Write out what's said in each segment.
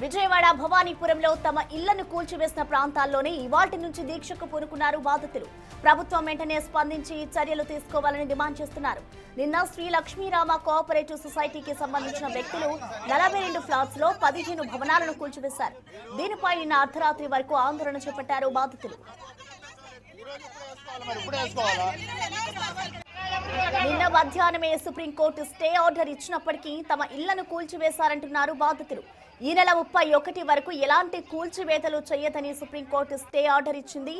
విజయవాడ భవానీపురంలో తమ ఇళ్లను కూల్చివేసిన ప్రాంతాల్లోనే ఇవాల్టి నుంచి దీక్షకు పూనుకున్నారు బాధితులు. ప్రభుత్వం వెంటనే స్పందించి చర్యలు తీసుకోవాలని డిమాండ్ చేస్తున్నారు. నిన్న శ్రీ లక్ష్మీరామ కోఆపరేటివ్ సొసైటీకి సంబంధించిన వ్యక్తులు 42 ఫ్లాట్స్ లో 15 భవనాలను కూల్చివేశారు. దీనిపై నిన్న అర్ధరాత్రి వరకు ఆందోళన చేపట్టారు బాధితులు. నిన్న మధ్యాహ్నమే సుప్రీంకోర్టు స్టే ఆర్డర్ ఇచ్చినప్పటికీ తమ ఇళ్లను కూల్చివేశారంటున్నారు బాధితులు. ఈ నెల 31 వరకు ఎలాంటి కూల్చివేతలు చేయదని సుప్రీంకోర్టు స్టే ఆర్డర్ ఇచ్చింది.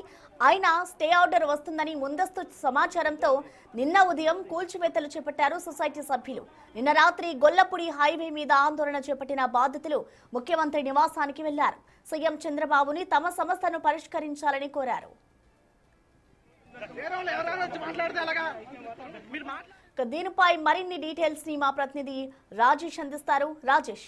అయినా స్టే ఆర్డర్ వస్తుందని ముందస్తు సమాచారంతో నిన్న ఉదయం కూల్చివేతలు చేపట్టారు సొసైటీ సభ్యులు. నిన్న రాత్రి గొల్లపూడి హైవే మీద ఆందోళన చేపట్టిన బాధితులు ముఖ్యమంత్రి నివాసానికి వెళ్లారు. సీఎం చంద్రబాబుని తమ సమస్యను పరిష్కరించాలని కోరారు. దీనిపై మరిన్ని డీటెయిల్స్ ని మా ప్రతినిధి రాజేష్ అందిస్తారు. రాజేష్,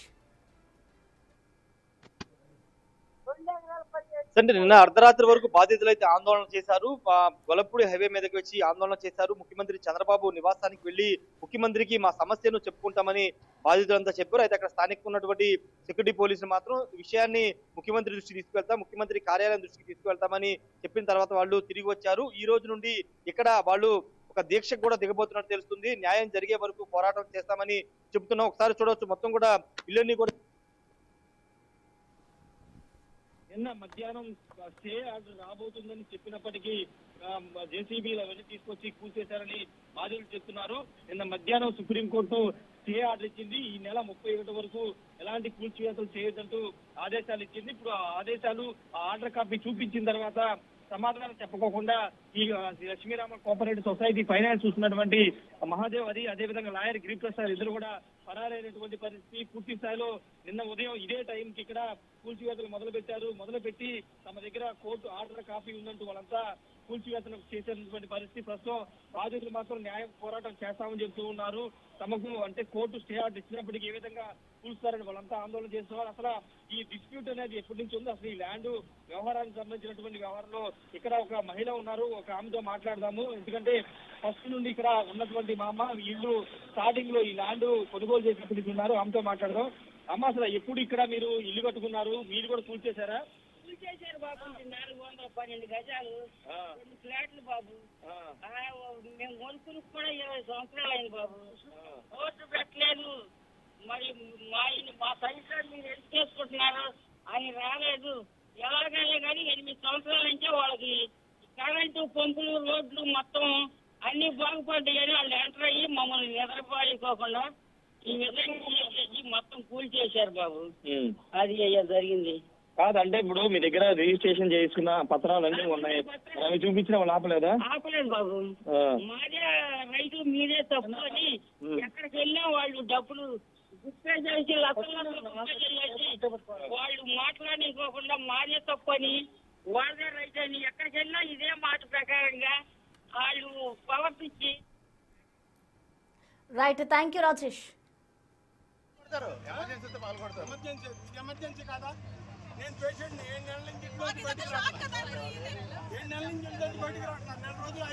అంటే నిన్న అర్ధరాత్రి వరకు బాధితులు అయితే ఆందోళన చేశారు. గొల్లపూడి హైవే మీదకి వచ్చి ఆందోళన చేశారు. ముఖ్యమంత్రి చంద్రబాబు నివాసానికి వెళ్లి ముఖ్యమంత్రికి మా సమస్యను చెప్పుకుంటామని బాధితులంతా చెప్పారు. అయితే అక్కడ స్థానికంగా ఉన్నటువంటి సెక్యూరిటీ పోలీసులు మాత్రం విషయాన్ని ముఖ్యమంత్రి దృష్టికి తీసుకువెళ్తాం, ముఖ్యమంత్రి కార్యాలయం దృష్టికి తీసుకువెళ్తామని చెప్పిన తర్వాత వాళ్ళు తిరిగి వచ్చారు. ఈ రోజు నుండి ఇక్కడ వాళ్ళు ఒక దీక్షకు కూడా దిగబోతున్నట్టు తెలుస్తుంది. న్యాయం జరిగే వరకు పోరాటం చేస్తామని చెబుతున్నాం. ఒకసారి చూడవచ్చు, మొత్తం కూడా ఇళ్ళని కూడా నిన్న మధ్యాహ్నం స్టే ఆర్డర్ రాబోతుందని చెప్పినప్పటికీ జేసీబీలు అవన్నీ తీసుకొచ్చి కూల్చేశారని బాధితులు చెప్తున్నారు. నిన్న మధ్యాహ్నం సుప్రీంకోర్టు స్టే ఆర్డర్ ఇచ్చింది. ఈ నెల 31 వరకు ఎలాంటి కూల్చివేతలు చేయొద్దంటూ ఆదేశాలు ఇచ్చింది. ఇప్పుడు ఆ ఆదేశాలు ఆర్డర్ కాపీ చూపించిన తర్వాత సమాధానం చెప్పకోకుండా ఈ లక్ష్మీరామ కోఆపరేటివ్ సొసైటీ ఫైనాన్స్ చూస్తున్నటువంటి మహాదేవ్ అదేవిధంగా లాయర్ గిరిప్రసాద్ ఇద్దరు కూడా పరారైనటువంటి పరిస్థితి. పూర్తి స్థాయిలో నిన్న ఉదయం ఇదే టైంకి ఇక్కడ కూల్చివేతలు మొదలుపెట్టి తమ దగ్గర కోర్టు ఆర్డర్ కాపీ ఉందంటూ వాళ్ళంతా కూల్చివేతలు చేసేటువంటి పరిస్థితి. ప్రస్తుతం బాధితులు మాత్రం న్యాయ పోరాటం చేస్తామని చెప్తూ ఉన్నారు. తమకు అంటే కోర్టు స్టే ఆర్డర్ ఇచ్చినప్పటికీ ఏ విధంగా కూల్స్తారని వాళ్ళంతా ఆందోళన చేస్తున్నారు. అసలు ఈ డిస్ప్యూట్ అనేది ఎప్పటి నుంచి ఉందో, అసలు ఈ ల్యాండ్ వ్యవహారానికి సంబంధించినటువంటి వ్యవహారంలో ఇక్కడ ఒక మహిళ ఉన్నారు, ఒక ఆమెతో మాట్లాడదాము. ఎందుకంటే ఫస్ట్ నుండి ఇక్కడ ఉన్నటువంటి మా అమ్మ ఇల్లు స్టార్టింగ్ లో ఈ ల్యాండ్ కొనుగోలు చేసినప్పటికీ ఉన్నారు. ఆమెతో మాట్లాడదాం. అమ్మ, అసలు ఎప్పుడు ఇక్కడ మీరు ఇల్లు కట్టుకున్నారు? మీరు కూడా కూల్చేశారా? చేశారు బాబు. 412 గజాలు 2 ఫ్లాట్లు బాబు. మేము కొనుక్కుని కూడా 20 సంవత్సరాలు అయింది బాబు. ఓట్లు పెట్టలేదు. మరి మా సైన్స్లో మీరు ఎందుకు చేసుకుంటున్నారు అని రాలేదు. ఎలాగైనా కానీ 8 సంవత్సరాల నుంచే వాళ్ళకి కరెంటు, పంపులు, రోడ్లు మొత్తం అన్ని బాగుపడ్డాయని వాళ్ళు ఎంటర్ అయ్యి మమ్మల్ని నిద్రపోయిపోకుండా ఈ విధంగా మొత్తం కూల్ చేశారు బాబు. అది జరిగింది కాదంటే ఇప్పుడు మీ దగ్గర రిజిస్ట్రేషన్ చేసుకున్న పత్రాలు అన్ని ఉన్నాయి, అవి చూపించిన వాళ్ళు ఆపలేదా? ఆపలేదు బాబు. మాదే రైతు, మీదే తప్పు అని ఎక్కడికి వెళ్ళినా వాళ్ళు డబ్బులు గుప్పే చేసి వాళ్ళు మాట్లాడుకోకుండా మాదే తప్పు అని, వాళ్ళదే రైతు అని ఎక్కడికి వెళ్ళినా ఇదే మాట ప్రకారంగా వాళ్ళు ప్రవర్తించి. Right, thank you Rajesh. Emergency కాదా? నేను పేషెంట్ని 7 నెలల నుంచి ఇంట్లో బయటికి రావట్లేదు. 7 నెలల నుంచి ఇంట్లో బయటికి రావట్లేదు. 4 రోజులు